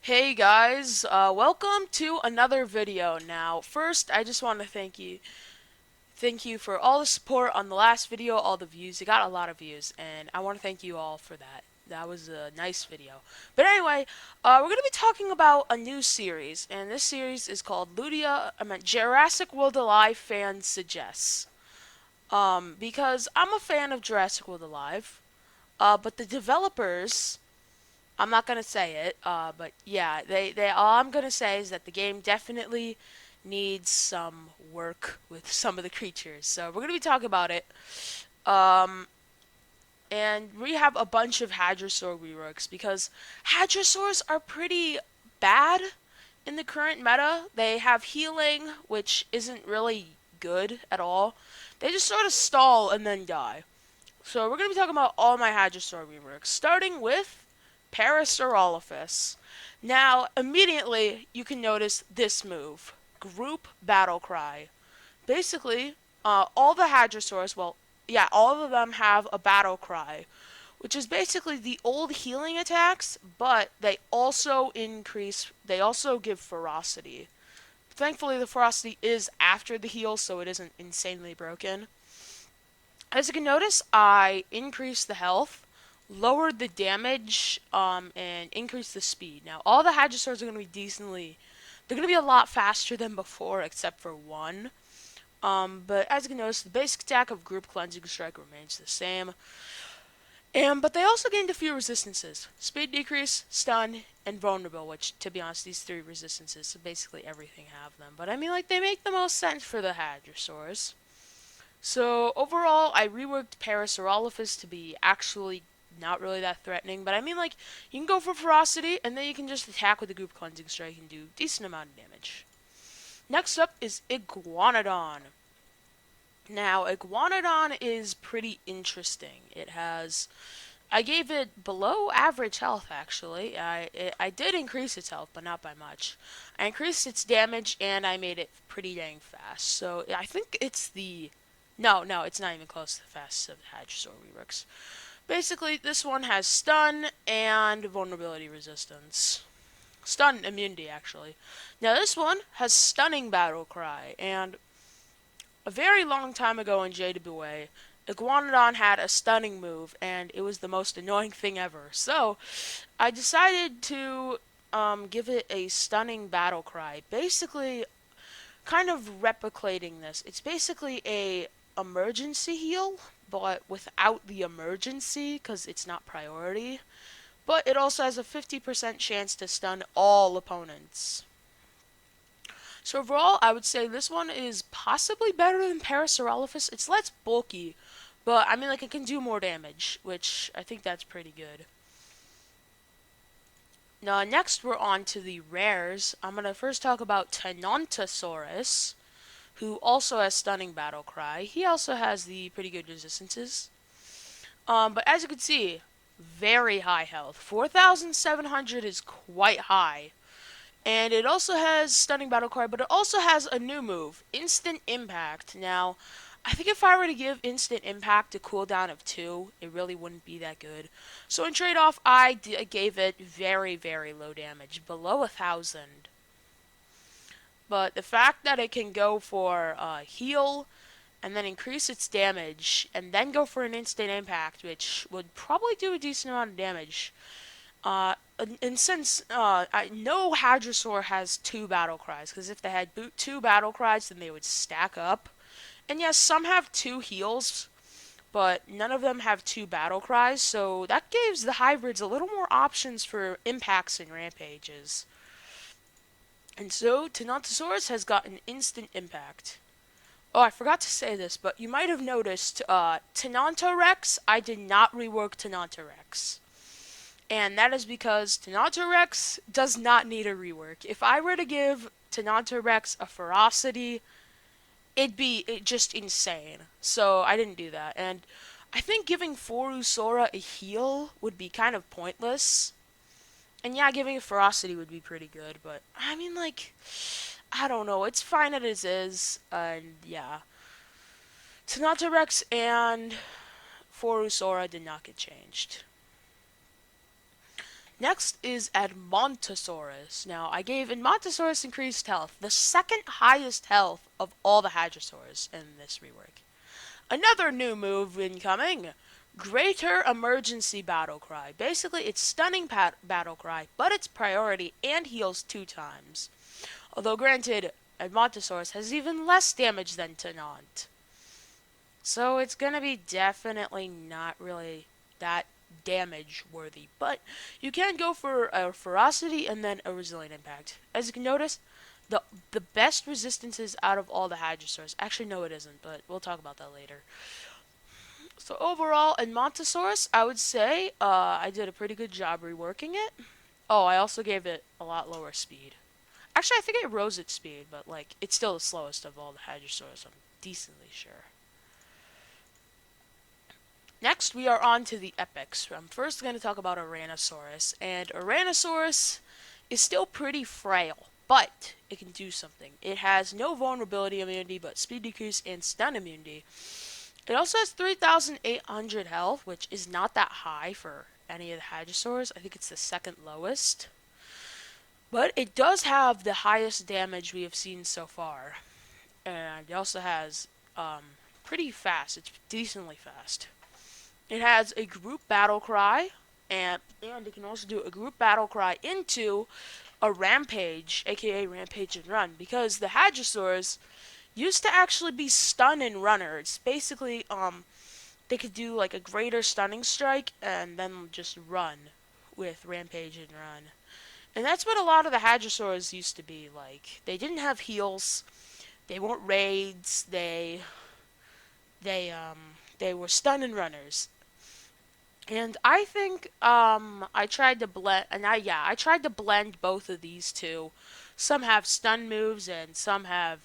Hey guys, welcome to another video. Now, first, I just want to thank you for all the support on the last video, all the views. It got a lot of views, and I want to thank you all for that. That was a nice video. But anyway, we're gonna be talking about a new series, and this series is called Jurassic World Alive Fan Suggests. Because I'm a fan of Jurassic World Alive, but the developers, I'm not gonna say it, but yeah, they all I'm gonna say is that the game definitely needs some work with some of the creatures. So we're gonna be talking about it. Um, and we have a bunch of Hadrosaur reworks because Hadrosaurs are pretty bad in the current meta. They have healing, which isn't really good at all. They just sort of stall and then die. So we're going to be talking about all my Hadrosaur reworks, starting with Parasaurolophus. Now, immediately, you can notice this move, Group Battle Cry. Basically, all the Hadrosaurs, well, yeah, all of them have a Battle Cry, which is basically the old healing attacks, but they also give ferocity. Thankfully, the ferocity is after the heal, so it isn't insanely broken. As you can notice, I increased the health, lowered the damage, and increased the speed. Now, all the Hadrosaurs are going to be they're going to be a lot faster than before, except for one. But as you can notice, the basic attack of Group Cleansing Strike remains the same. But they also gained a few resistances. Speed decrease, stun, and vulnerable, which, to be honest, these three resistances, so basically everything have them. But I mean, like, they make the most sense for the Hadrosaurs. So overall, I reworked Parasaurolophus to be actually not really that threatening, but I mean, like, you can go for ferocity, and then you can just attack with the Group Cleansing Strike and do decent amount of damage. Next up is Iguanodon. Now, Iguanodon is pretty interesting. I gave it below average health, actually. I did increase its health, but not by much. I increased its damage, and I made it pretty dang fast. So I think it's the no, it's not even close to the fastest of the Hadrosaur reworks. Basically, this one has stun and vulnerability resistance. Stun immunity, actually. Now, this one has stunning battle cry, and a very long time ago in JWA, Iguanodon had a stunning move, and it was the most annoying thing ever. So, I decided to give it a stunning battle cry. Basically, kind of replicating this. It's basically a emergency heal, but without the emergency because it's not priority. But it also has a 50% chance to stun all opponents. So overall, I would say this one is possibly better than Parasaurolophus. It's less bulky, but I mean, like, it can do more damage, which I think that's pretty good. Now, next we're on to the rares. I'm going to first talk about Tanontasaurus, who also has stunning battle cry. He also has the pretty good resistances. But as you can see, very high health. 4,700 is quite high. And it also has stunning battle cry, but it also has a new move, instant impact. Now, I think if I were to give instant impact a cooldown of 2, it really wouldn't be that good. So in trade-off, gave it very, very low damage, below 1,000. But the fact that it can go for heal and then increase its damage and then go for an instant impact, which would probably do a decent amount of damage. And since no Hadrosaur has two battle cries, because if they had two battle cries, then they would stack up. And yes, some have two heals, but none of them have two battle cries, so that gives the hybrids a little more options for impacts and rampages. And so, Tanontasaurus has got an instant impact. Oh, I forgot to say this, but you might have noticed, Tanontorex, I did not rework Tanontorex. And that is because Tanontorex does not need a rework. If I were to give Tanontorex a ferocity, it'd be just insane. So I didn't do that. And I think giving phorusaura a heal would be kind of pointless. And yeah, giving a ferocity would be pretty good, but I mean, like, I don't know. It's fine as it is, and yeah. Tanontorex and phorusaura did not get changed. Next is Admontosaurus. Now, I gave Admontosaurus increased health, the second highest health of all the hadrosaurs in this rework. Another new move incoming. Greater Emergency Battle Cry. Basically, it's Stunning Battle Cry, but it's priority and heals 2 times. Although, granted, Admontosaurus has even less damage than Tenont. So it's gonna be definitely not really that damage worthy. But you can go for a ferocity and then a resilient impact. As you can notice, the best resistances out of all the hadrosaurs. Actually, no, it isn't, but we'll talk about that later. So overall, in Montosaurus, I would say I did a pretty good job reworking it. Oh, I also gave it a lot lower speed. Actually, I think it rose its speed, but like it's still the slowest of all the hadrosaurs. I'm decently sure. Next, we are on to the epics. I'm first going to talk about Aranasaurus, and Aranasaurus is still pretty frail, but it can do something. It has no vulnerability immunity, but speed decrease and stun immunity. It also has 3,800 health, which is not that high for any of the hadrosaurs. I think it's the second lowest. But it does have the highest damage we have seen so far. And it also has pretty fast. It's decently fast. It has a group battle cry, and it can also do a group battle cry into a rampage, aka rampage and run, because the hadrosaurs used to actually be stun and runner. It's basically they could do like a greater stunning strike and then just run with rampage and run. And that's what a lot of the hadrosaurs used to be like. They didn't have heals. They weren't raids. They were stun and runners. And I think I tried to blend, and I tried to blend both of these two. Some have stun moves and some have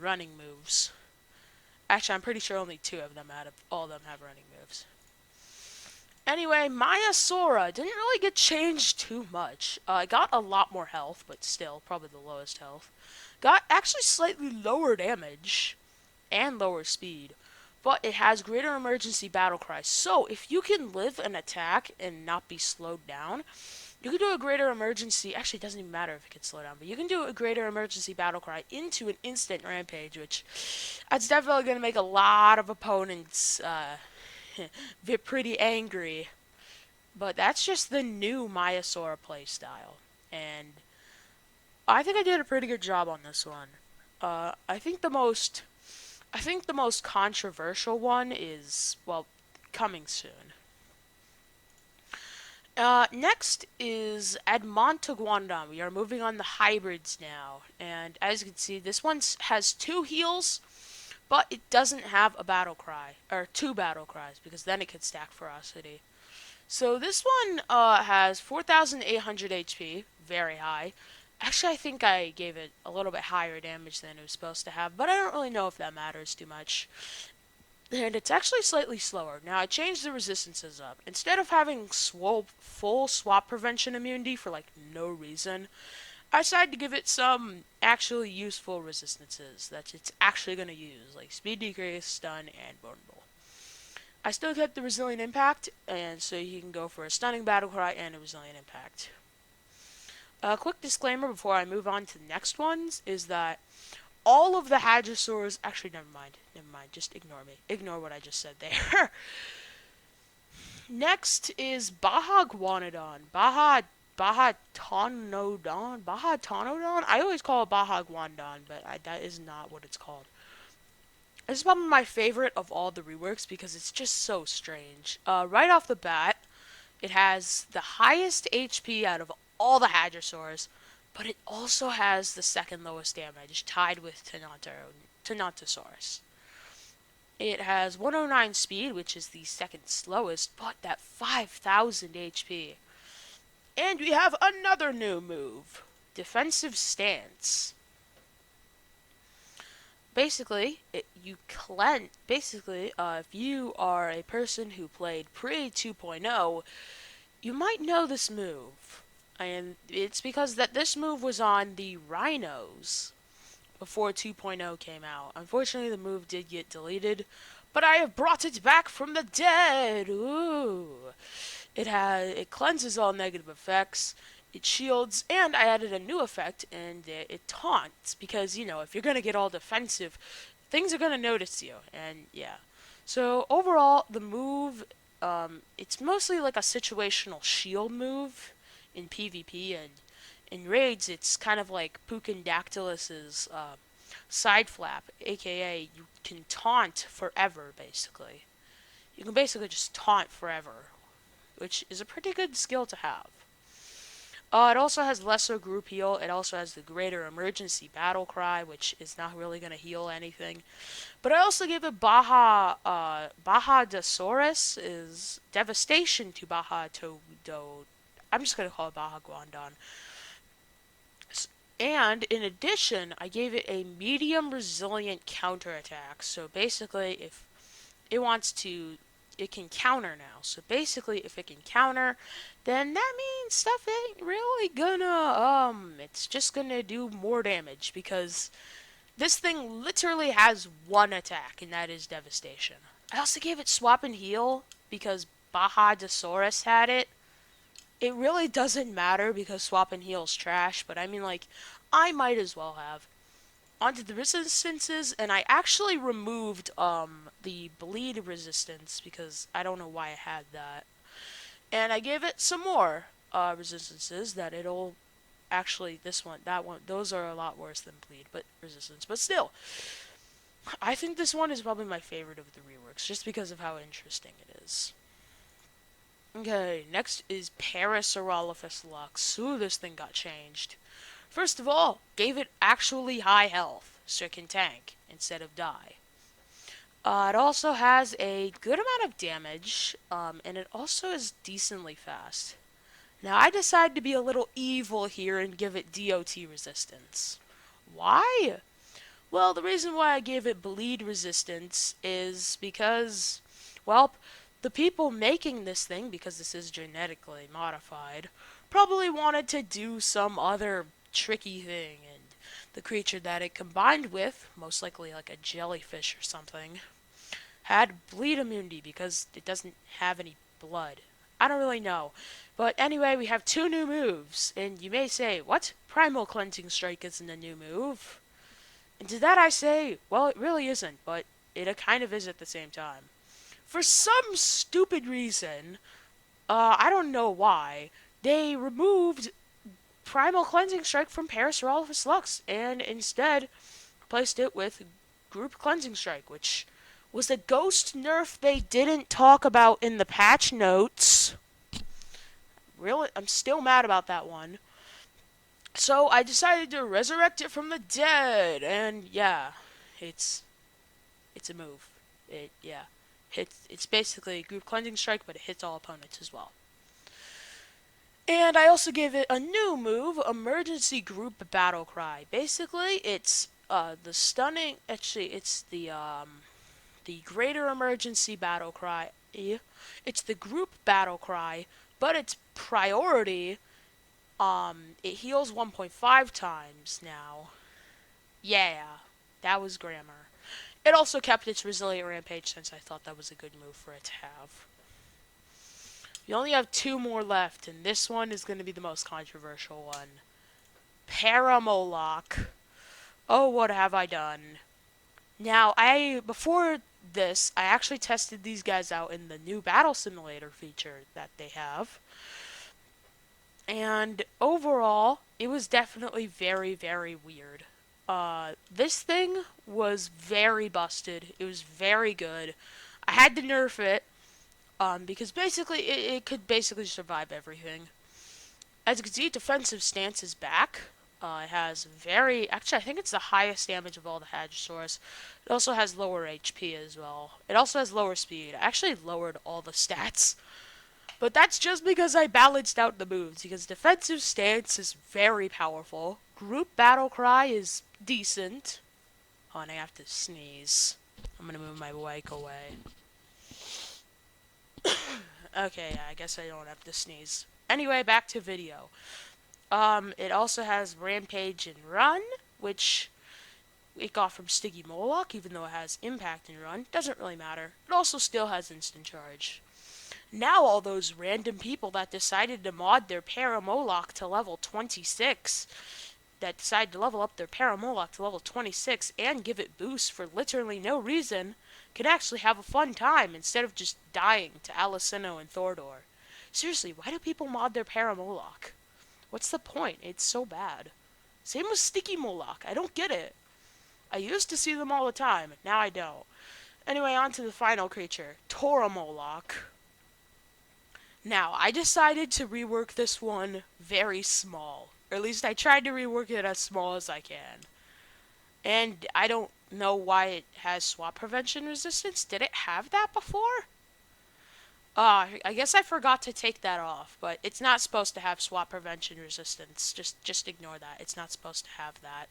running moves. Actually, I'm pretty sure only 2 of them out of all of them have running moves. Anyway, Maiasaura didn't really get changed too much. It got a lot more health, but still probably the lowest health. Got actually slightly lower damage and lower speed. But it has greater emergency battle cry. So if you can live an attack and not be slowed down, you can do a greater emergency. Actually, it doesn't even matter if it gets slowed down, but you can do a greater emergency battle cry into an instant rampage, which that's definitely going to make a lot of opponents get pretty angry. But that's just the new Maiasaura playstyle, and I think I did a pretty good job on this one. I think the most controversial one is, well, coming soon. Next is Admonte Guangdong. We are moving on to hybrids now. And as you can see, this one has 2 heals, but it doesn't have a battle cry, or 2 battle cries, because then it could stack ferocity. So this one has 4,800 HP, very high. Actually, I think I gave it a little bit higher damage than it was supposed to have, but I don't really know if that matters too much. And it's actually slightly slower. Now, I changed the resistances up. Instead of having full swap prevention immunity for, like, no reason, I decided to give it some actually useful resistances that it's actually going to use, like speed decrease, stun, and vulnerable. I still kept the resilient impact, and so you can go for a stunning battle cry and a resilient impact. A quick disclaimer before I move on to the next ones is that all of the hadrosaurs, actually never mind, just ignore me. Ignore what I just said there. Next is Iguanodon. Tanonodon? I always call it Guangdong, but that is not what it's called. This is probably my favorite of all the reworks because it's just so strange. Right off the bat, it has the highest HP out of all the hadrosaurs, but it also has the second lowest damage, tied with Tanontasaurus. It has 109 speed, which is the second slowest, but that 5,000 HP. And we have another new move, Defensive Stance. Basically, if you are a person who played pre 2.0, you might know this move. And it's because that this move was on the rhinos before 2.0 came out. Unfortunately, the move did get deleted, but I have brought it back from the dead. Ooh. It cleanses all negative effects. It shields, and I added a new effect, and it taunts because if you're gonna get all defensive, things are gonna notice you, and yeah. So overall, the move, it's mostly like a situational shield move in PvP, and in raids, it's kind of like Pucandactylus's side flap, aka you can taunt forever, basically. You can basically just taunt forever, which is a pretty good skill to have. It also has lesser group heal. It also has the greater emergency battle cry, which is not really going to heal anything. But I also give it Bahadasaurus is devastation to Baja Todo. I'm just going to call it Baja Guangdong. And in addition, I gave it a medium resilient counterattack. So basically, if it wants to, it can counter now. So basically, if it can counter, then that means stuff ain't really gonna, it's just gonna do more damage because this thing literally has one attack, and that is devastation. I also gave it swap and heal because Bahadasaurus had it. It really doesn't matter because swap and heal is trash, but I mean, like, I might as well have. Onto the resistances, and I actually removed the bleed resistance because I don't know why I had that. And I gave it some more resistances that it'll actually this one, that one, those are a lot worse than bleed, but resistance. But still, I think this one is probably my favorite of the reworks just because of how interesting it is. Okay, next is Parasaurolophus Lux. Ooh, this thing got changed. First of all, gave it actually high health, so it can tank instead of die. It also has a good amount of damage, and it also is decently fast. Now, I decided to be a little evil here and give it DOT resistance. Why? Well, the reason why I gave it bleed resistance is because, well, the people making this thing, because this is genetically modified, probably wanted to do some other tricky thing, and the creature that it combined with, most likely like a jellyfish or something, had bleed immunity because it doesn't have any blood. I don't really know. But anyway, we have two new moves, and you may say, what? Primal Cleansing Strike isn't a new move. And to that I say, well, it really isn't, but it kind of is at the same time. For some stupid reason, I don't know why, they removed Primal Cleansing Strike from Parasaurolophus Lux and instead replaced it with Group Cleansing Strike, which was a ghost nerf they didn't talk about in the patch notes. Really, I'm still mad about that one. So I decided to resurrect it from the dead, and yeah, it's it's a move. It's basically a Group Cleansing Strike, but it hits all opponents as well. And I also gave it a new move, Emergency Group Battle Cry. Basically, it's the stunning. Actually, it's the Greater Emergency Battle Cry. It's the Group Battle Cry, but its priority. It heals 1.5 times now. Yeah, that was grammar. It also kept its Resilient Rampage since I thought that was a good move for it to have. We only have two more left, and this one is going to be the most controversial one. Perimolock. Oh, what have I done? Now, before this, I actually tested these guys out in the new Battle Simulator feature that they have. And overall, it was definitely very, very weird. This thing was very busted. It was very good. I had to nerf it, because basically it could basically survive everything. As you can see, defensive stance is back. It has actually I think it's the highest damage of all the Hadrosaurs. It also has lower HP as well. It also has lower speed. I actually lowered all the stats. But that's just because I balanced out the moves, because defensive stance is very powerful. Group Battle Cry is decent. Oh, and I have to sneeze. I'm gonna move my mic away. Okay, I guess I don't have to sneeze. Anyway, back to video. It also has Rampage and Run, which it got from Perimolock, even though it has Impact and Run. Doesn't really matter. It also still has Instant Charge. Now all those random people that decided to mod their Perimolock to level 26, that decided to level up their Perimolock to level 26 and give it boosts for literally no reason, can actually have a fun time instead of just dying to Alicino and Thordor. Seriously, why do people mod their Perimolock? What's the point? It's so bad. Same with Sticky Moloch. I don't get it. I used to see them all the time. Now I don't. Anyway, on to the final creature, Toramoloch. Now, I decided to rework this one very small. Or at least I tried to rework it as small as I can. And I don't know why it has swap prevention resistance. Did it have that before? I guess I forgot to take that off, but it's not supposed to have swap prevention resistance. Just ignore that. It's not supposed to have that.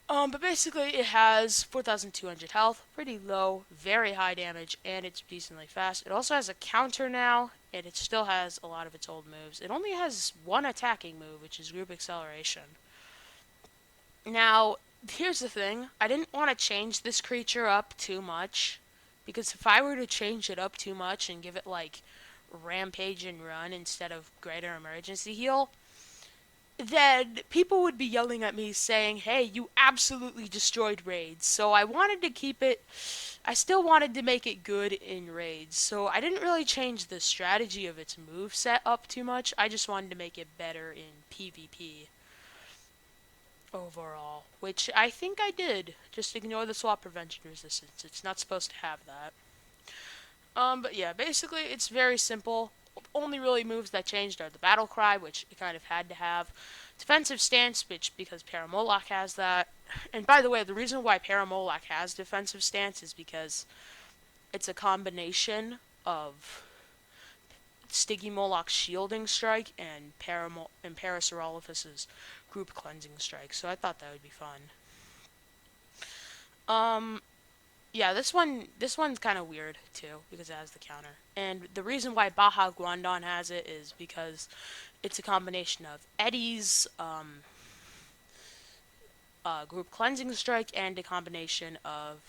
But basically it has 4,200 health, pretty low, very high damage, and it's decently fast. It also has a counter now, and it still has a lot of its old moves. It only has one attacking move, which is group acceleration. Now, here's the thing. I didn't want to change this creature up too much, because if I were to change it up too much and give it, like, rampage and run instead of greater emergency heal, then people would be yelling at me saying, hey, you absolutely destroyed raids. So I wanted to keep it, I still wanted to make it good in raids. So I didn't really change the strategy of its move set up too much. I just wanted to make it better in PvP overall, which I think I did. Just ignore the swap prevention resistance. It's not supposed to have that. But yeah, basically it's very simple. Only really moves that changed are the battle cry, which it kind of had to have, defensive stance, which because Perimolock has that. And by the way, the reason why Perimolock has defensive stance is because it's a combination of Stygimoloch's shielding strike and Parasaurolophus's group cleansing strike. So I thought that would be fun. Um, Yeah, this one's kind of weird too because it has the counter. And the reason why Baja Guangdong has it is because it's a combination of Eddie's group cleansing strike and a combination of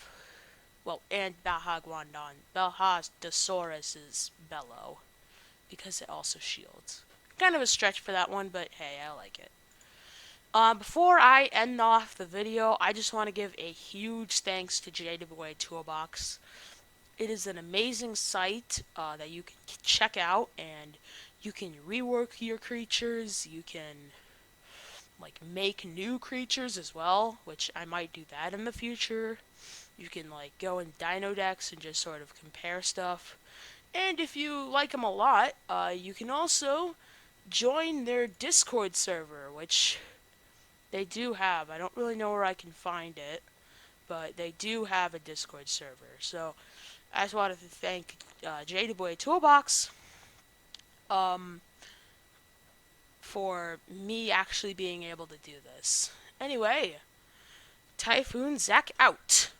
and Baja Guangdong, Hadrosaurus' bellow because it also shields. Kind of a stretch for that one, but hey, I like it. Before I end off the video, I just want to give a huge thanks to JWA Toolbox. It is an amazing site that you can check out, and you can rework your creatures. You can like make new creatures as well, which I might do that in the future. You can like go in Dino Decks and just sort of compare stuff. And if you like them a lot, you can also join their Discord server, which they do have. I don't really know where I can find it, but they do have a Discord server. So I just wanted to thank JWA Toolbox for me actually being able to do this. Anyway, Typhoon Zack out.